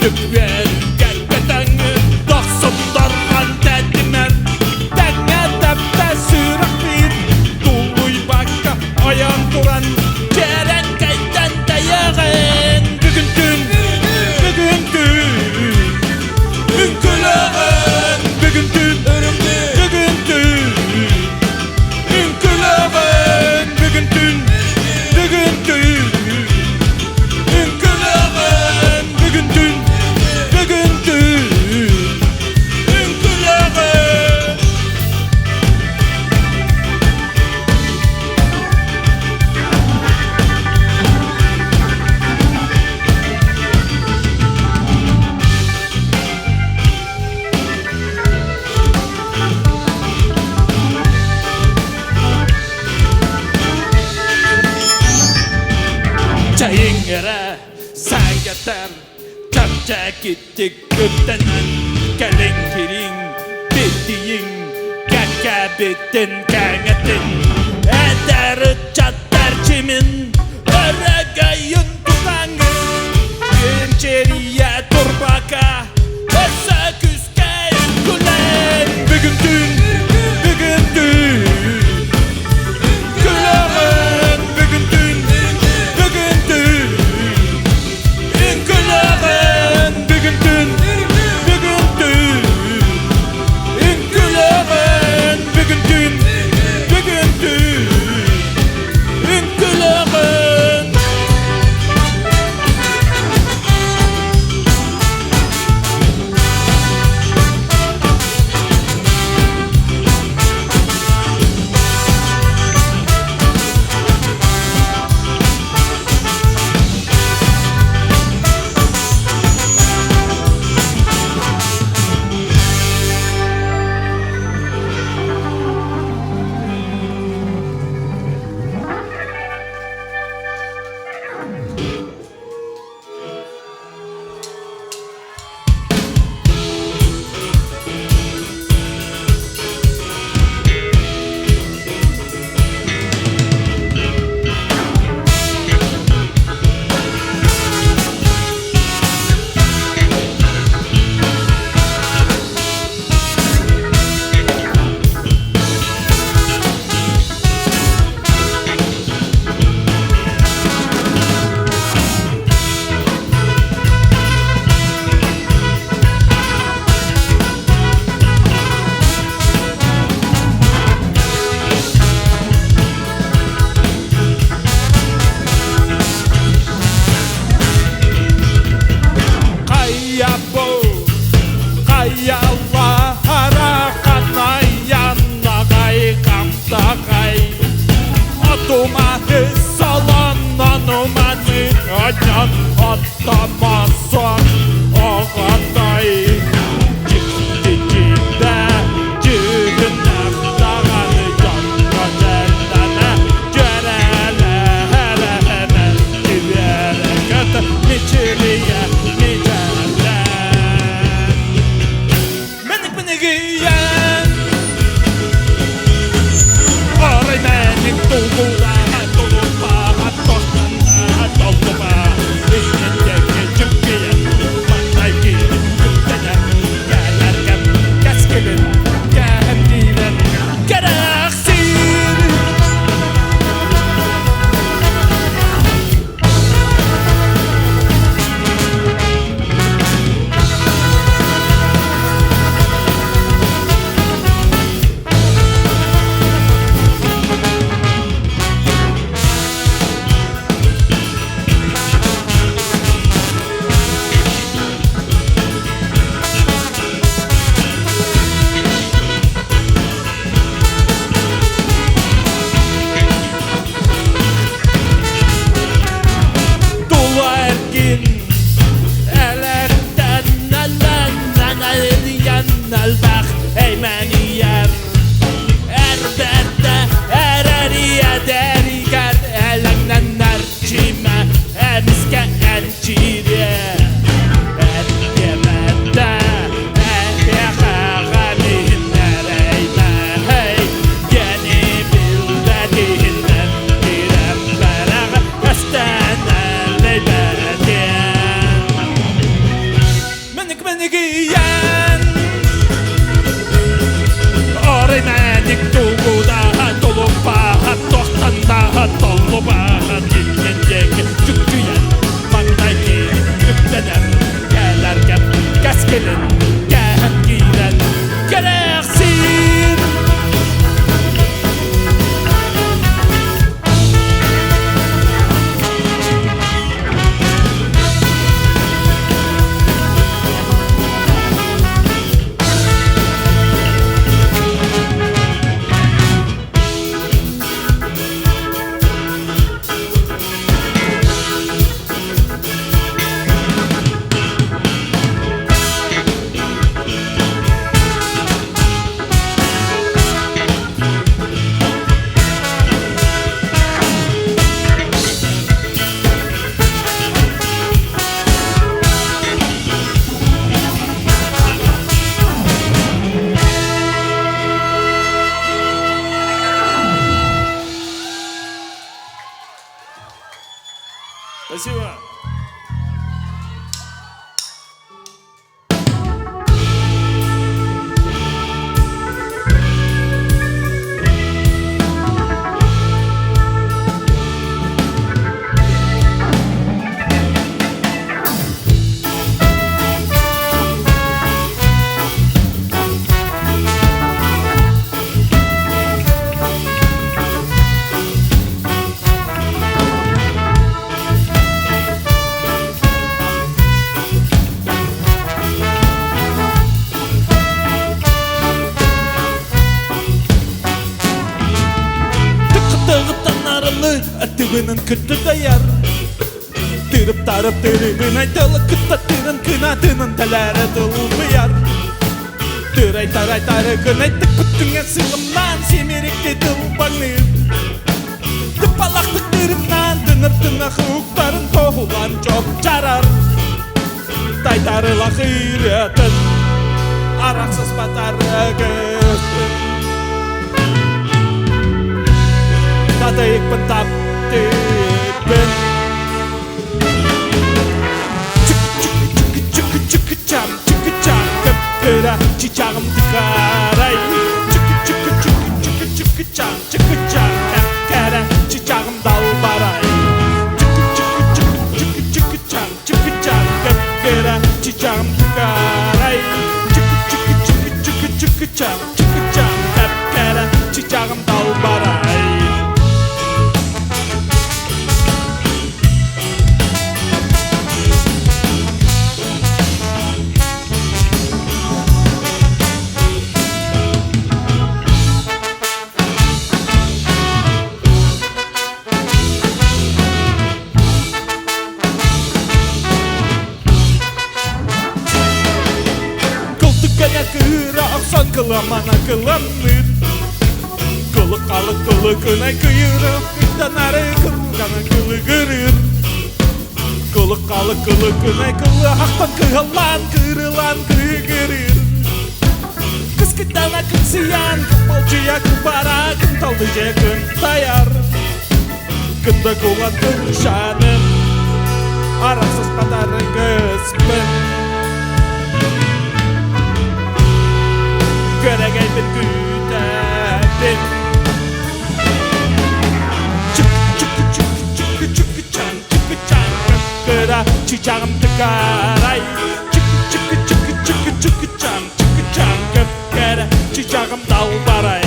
Tüpver gelmeden Doksundurgan dedimem Denge depte sürük bir Duluy bakka ayan duran Ceren kaydan dayağın Bugün gün Ünkülağın Bugün gün Ünkülağın Bugün gün Ünkülağın Bugün gün Ünkülağın Çayın yere sen yeter Köpçe gittik gökdenen Gelin girin bildiğin Gekke bittin kengetin Eder çatlar çimin Öregayın tutangın Gençeriye turbaka Esa küske gülen Bugün dün Külağın Bugün dün Ünkülağın Bugün dün Ünkülağın Bugün dün Ünkülağın Yallah harakan yanna gay kamta gay Atuma hissalan anumani acan atamazsan ağatay Cikdikinde cügünem dağanı yanka cellene Görele hele hemen divere götür Miçiliye micelle seni giyen Oray menik duyguda dolu bahat Tohtanda dolu bahat Yetken tüküyen Mandayki üplener Gelerken keskelin Gehet giren Gereksin Спасибо. Tübünün kütü dayar Tırıp tarıp tırıbın aytalı kıtta tırın kınatının teleri dılmıyar Tıray taray tarıkın aytık bütüne sığımdan Semirikte dılbanır Tıpalaktık tırımdan dınır tına hukukların Tohulan çok çarar Taytarıl ahiretin Araksız batarı göstür Tadayık pentap ben çıkı çam kıpkıra çiçağım tıkaray çıkı çam kıpkıra çiçağım dalbaray çıkı çam kıpkıra çiçağım tıkaray çıkı çam kıpkıra çiçağım dalbaray Aksan kılamana kılanır Kılı kalı kılı kınay kıyırıp Kıktan arı kılgana kılı gırır Kılı kalı kılı kınay kılı Haktan kıhalan kırılan kıgırır Kız kıtana kıksiyan Kıpalcıya kıpara Kıntaldıca kıntayar Kında kulan kılşanın Araksız patarı kısmın Göre gelbin güderdin Çıkı çan kıpkıra çiçağım tıkaray Çıkı çan kıpkıra çiçağım dalbaray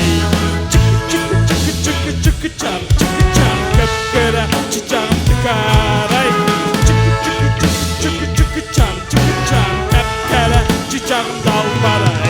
Çıkı çan kıpkıra çiçağım tıkaray Çıkı çan kıpkıra çiçağım dalbaray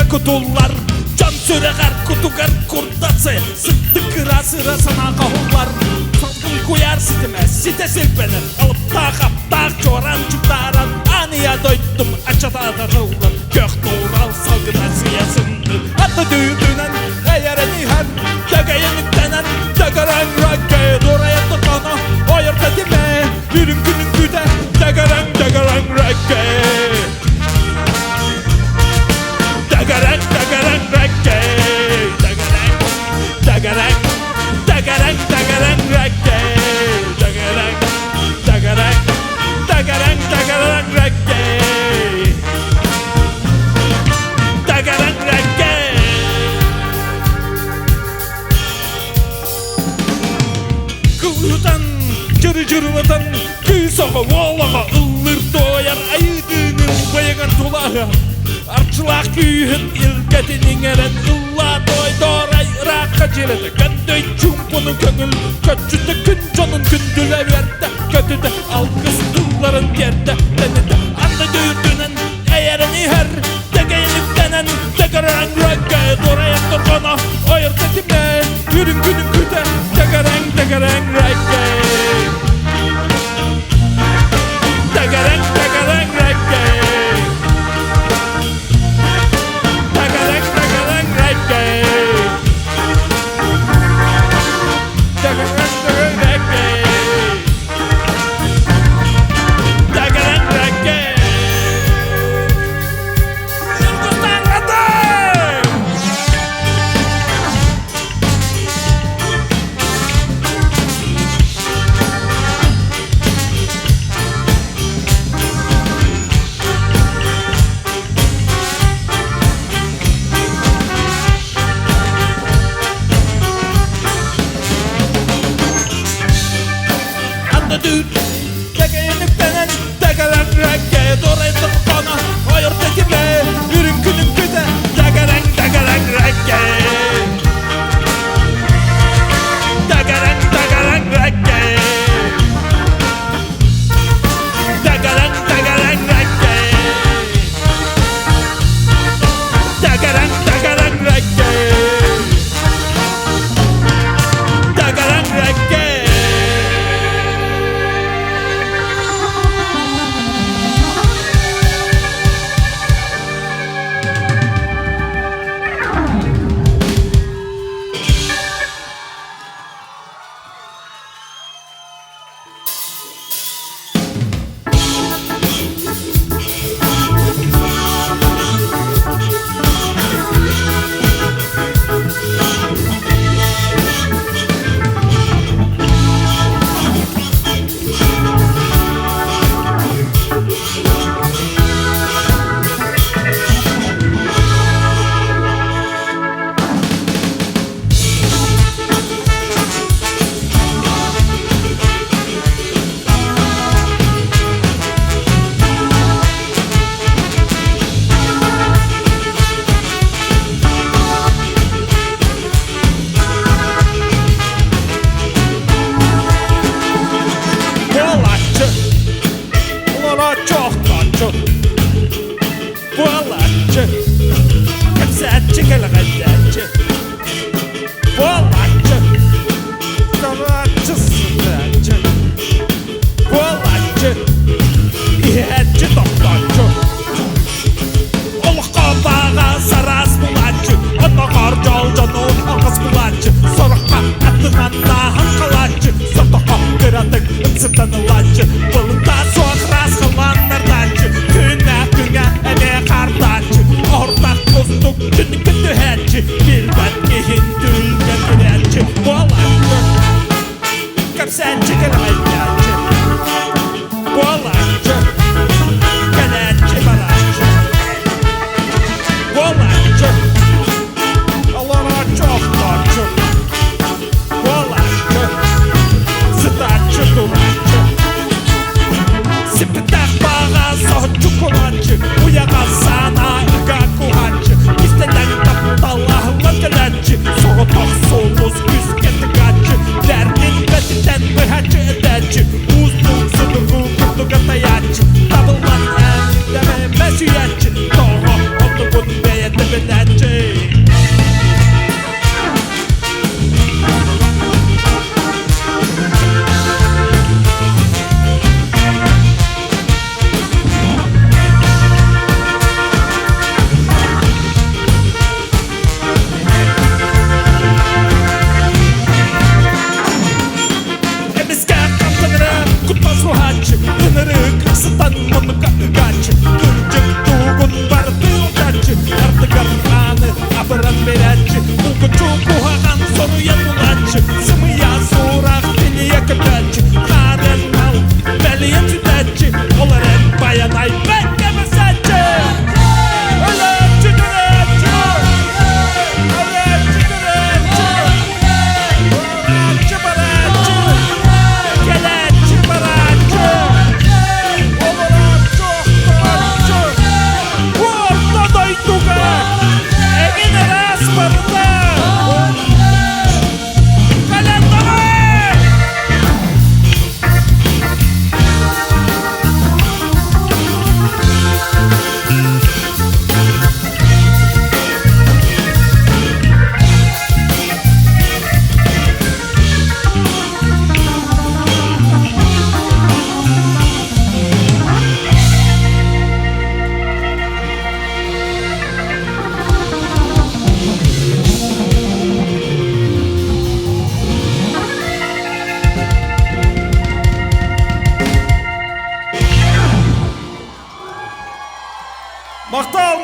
kutullar can süreğer kutugar kurtası sıttı kıra sıra sana kahullar salgın koyar sitime site silpenir alıp tağap tağ çoran çıktaran anıya doydum açata dağılır gök doğral salgına siyasındı atı düğündünen eğereni her dögeyenik denen dögeren rakke doraya tıkana ayırt edime yürün günün güde dögeren rakke dögeren rakke dögeren rakke dögeren rakke kılıdan cırılatan köy soğu oğlağa ılır doyar ayıdının bayagan tulağa arçılak kүйhün ilketinin eren ılla doy doray rakka jeledi göndöy çumpunun köngül köçüde gün canın gündüle verdi kötüde alkız dılların yerde denede andı düğürdünen eğerini her degeyenip denen degeren rakke doraya durgana ayırt etime yürün günün güde degeren rakke degeren rakke Degeyenip denen degeren rakke doraya tıkana ayırt etime yürün günün güde degeren rakke degeren rakke degeren rakke degeren rakke degeren rakke Süyaçı, doğru, onu bunu beğendi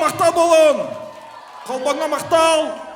мақтау болын. Қалбаңа мақтау.